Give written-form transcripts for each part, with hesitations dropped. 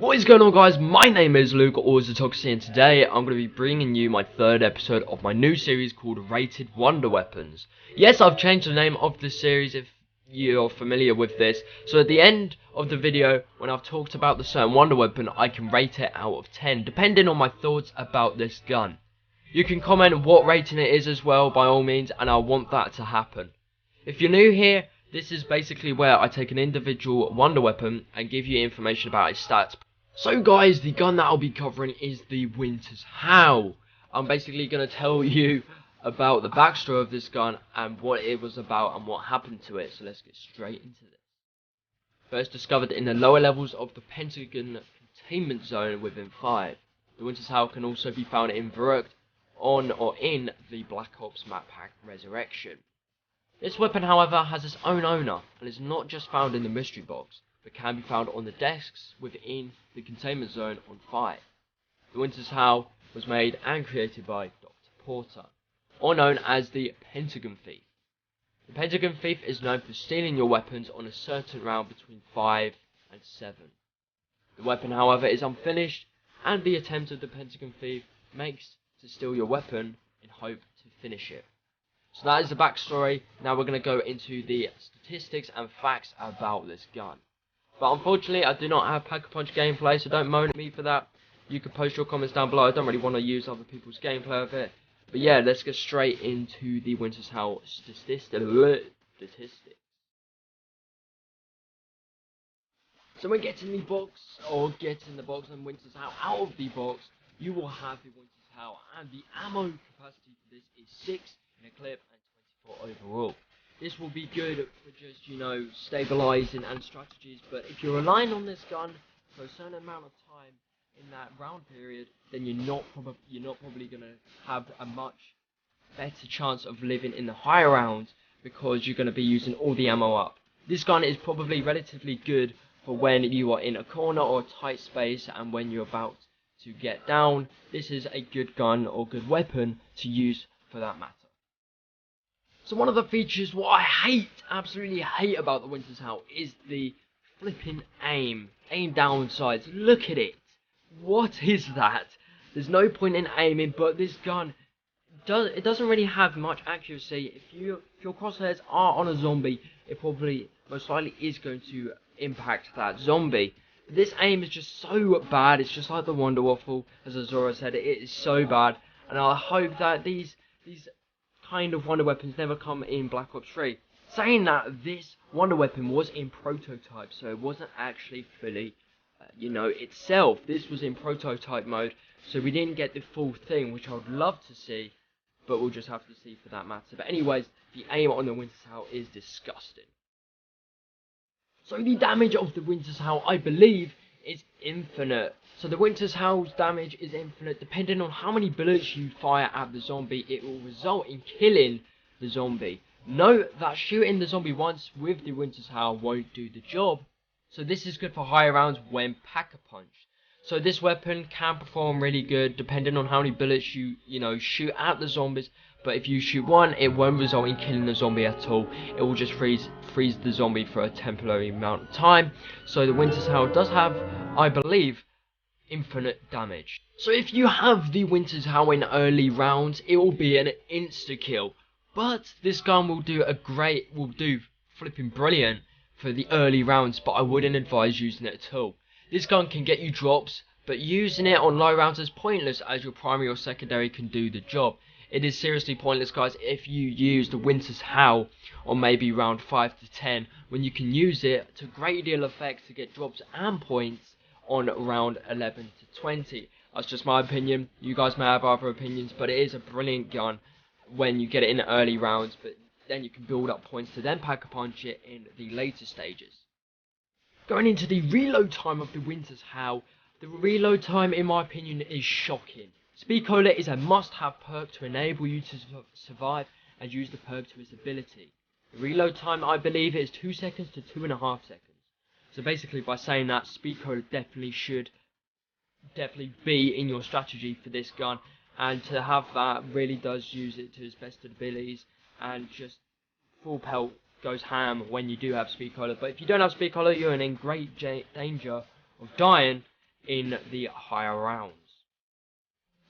What is going on, guys? My name is Luke, or zToxcity, and today I'm going to be bringing you my third episode of my new series called Rated Wonder Weapons. Yes, I've changed the name of this series if you're familiar with this. So at the end of the video, when I've talked about the certain wonder weapon, I can rate it out of 10, depending on my thoughts about this gun. You can comment what rating it is as well, by all means, and I want that to happen. If you're new here, this is basically where I take an individual wonder weapon and give you information about its stats. So guys, the gun that I'll be covering is the Winter's HOWL. I'm basically going to tell you about the backstory of this gun and what it was about and what happened to it. So let's get straight into this. First discovered in the lower levels of the Pentagon containment zone within 5. The Winter's HOWL can also be found in Verrückt on or in the Black Ops map pack Resurrection. This weapon, however, has its own owner and is not just found in the mystery box, but can be found on the desks within the containment zone on 5. The Winter's HOWL was made and created by Dr. Porter, or known as the Pentagon Thief. The Pentagon Thief is known for stealing your weapons on a certain round between 5 and 7. The weapon, however, is unfinished, and the attempt of the Pentagon Thief makes to steal your weapon in hope to finish it. So that is the backstory. Now we're going to go into the statistics and facts about this gun. But unfortunately, I do not have Pack-a-Punch gameplay, so don't moan at me for that. You can post your comments down below. I don't really want to use other people's gameplay of it. But yeah, let's get straight into the Winter's HOWL statistics. So when getting the box, or getting the box and Winter's HOWL out of the box, you will have the Winter's HOWL, and the ammo capacity for this is 6 in a clip and 24 overall. This will be good for just, stabilizing and strategies, but if you're relying on this gun for a certain amount of time in that round period, then you're not probably going to have a much better chance of living in the higher rounds, because you're going to be using all the ammo up. This gun is probably relatively good for when you are in a corner or a tight space, and when you're about to get down. This is a good gun or good weapon to use for that matter. So one of the features, what I absolutely hate about the Winter's HOWL is the flipping aim down sights. Look at it. What is that? There's no point in aiming, but this gun doesn't really have much accuracy. If your crosshairs are on a zombie, it probably most likely is going to impact that zombie. This aim is just so bad. It's just like the Wonder Waffle, as Azora said. It is so bad, and I hope that these kind of wonder weapons never come in Black Ops 3. Saying that, this wonder weapon was in prototype, so it wasn't actually fully, itself. This was in prototype mode, so we didn't get the full thing, which I would love to see, but we'll just have to see for that matter. But anyways, the aim on the Winter's HOWL is disgusting. So the damage of the Winter's HOWL, I believe, is infinite. So the Winter's HOWL's damage is infinite. Depending on how many bullets you fire at the zombie, it will result in killing the zombie. Note that shooting the zombie once with the Winter's HOWL won't do the job. So this is good for higher rounds when Pack-a-Punch. So this weapon can perform really good depending on how many bullets you shoot at the zombies. But if you shoot one, it won't result in killing the zombie at all. It will just freeze the zombie for a temporary amount of time. So the Winter's HOWL does have, I believe, infinite damage. So if you have the Winter's HOWL in early rounds, it will be an insta-kill. But this gun will do flipping brilliant for the early rounds, but I wouldn't advise using it at all. This gun can get you drops, but using it on low rounds is pointless, as your primary or secondary can do the job. It is seriously pointless, guys, if you use the Winter's HOWL on maybe round 5 to 10, when you can use it to great deal of effect to get drops and points on round 11 to 20. That's just my opinion. You guys may have other opinions, but it is a brilliant gun when you get it in the early rounds, but then you can build up points to then Pack-a-Punch it in the later stages. Going into the reload time of the Winter's HOWL, the reload time, in my opinion, is shocking. Speed Cola is a must-have perk to enable you to survive and use the perk to its ability. The reload time, I believe, is 2 seconds to 2.5 seconds. So basically, by saying that, Speed Cola should be in your strategy for this gun, and to have that really does use it to its best abilities, and just full pelt goes ham when you do have Speed Cola. But if you don't have Speed Cola, you're in great danger of dying, in the higher rounds.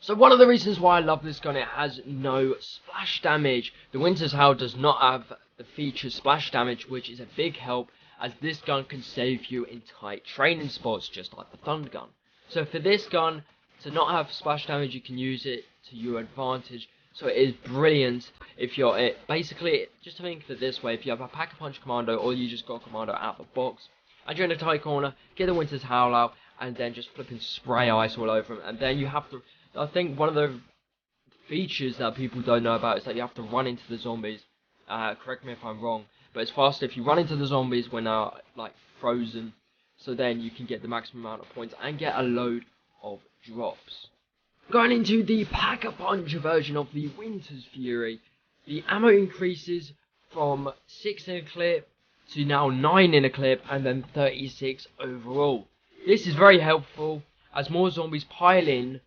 So one of the reasons why I love this gun, it has no splash damage. The Winter's Howl does not have the feature splash damage, which is a big help, as this gun can save you in tight training spots, just like the Thunder gun. So for this gun to not have splash damage, you can use it to your advantage. So it is brilliant if you're basically, just think of it this way: if you have a Pack-a-Punch Commando, or you just got a Commando out of the box, and you're in a tight corner, get the Winter's Howl out, and then just flipping spray ice all over them, and then you have to. I think one of the features that people don't know about is that you have to run into the zombies. Correct me if I'm wrong, but it's faster if you run into the zombies when they're like frozen, so then you can get the maximum amount of points and get a load of drops. Going into the Pack-a-Punch version of the Winter's Fury, the ammo increases from 6 in a clip to now 9 in a clip, and then 36 overall. This is very helpful as more zombies pile in,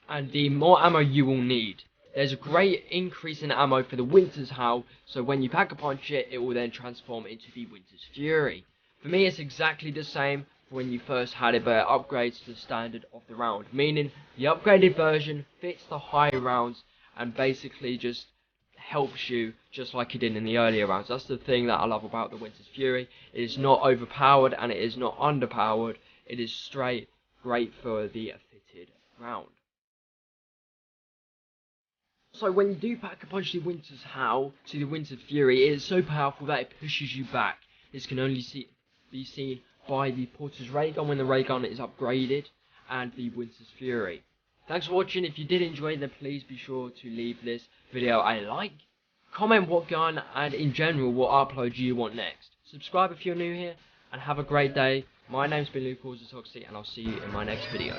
and the more ammo you will need. There's a great increase in ammo for the Winter's Howl, so when you Pack-a-Punch it, it will then transform into the Winter's Fury. For me, it's exactly the same when you first had it, but it upgrades to the standard of the round, meaning the upgraded version fits the high rounds and basically just helps you just like it did in the earlier rounds. That's the thing that I love about the Winter's Fury. It is not overpowered and it is not underpowered. It is straight great for the fitted round. So when you do Pack-a-Punch the Winter's Howl to the Winter's Fury, it is so powerful that it pushes you back. This can only be seen by the Porter's Ray Gun when the Ray Gun is upgraded, and the Winter's Fury. Thanks for watching. If you did enjoy, then please be sure to leave this video a like, comment what gun, and in general what upload you want next. Subscribe if you're new here, and have a great day. My name's been Luke, zToxcity, and I'll see you in my next video.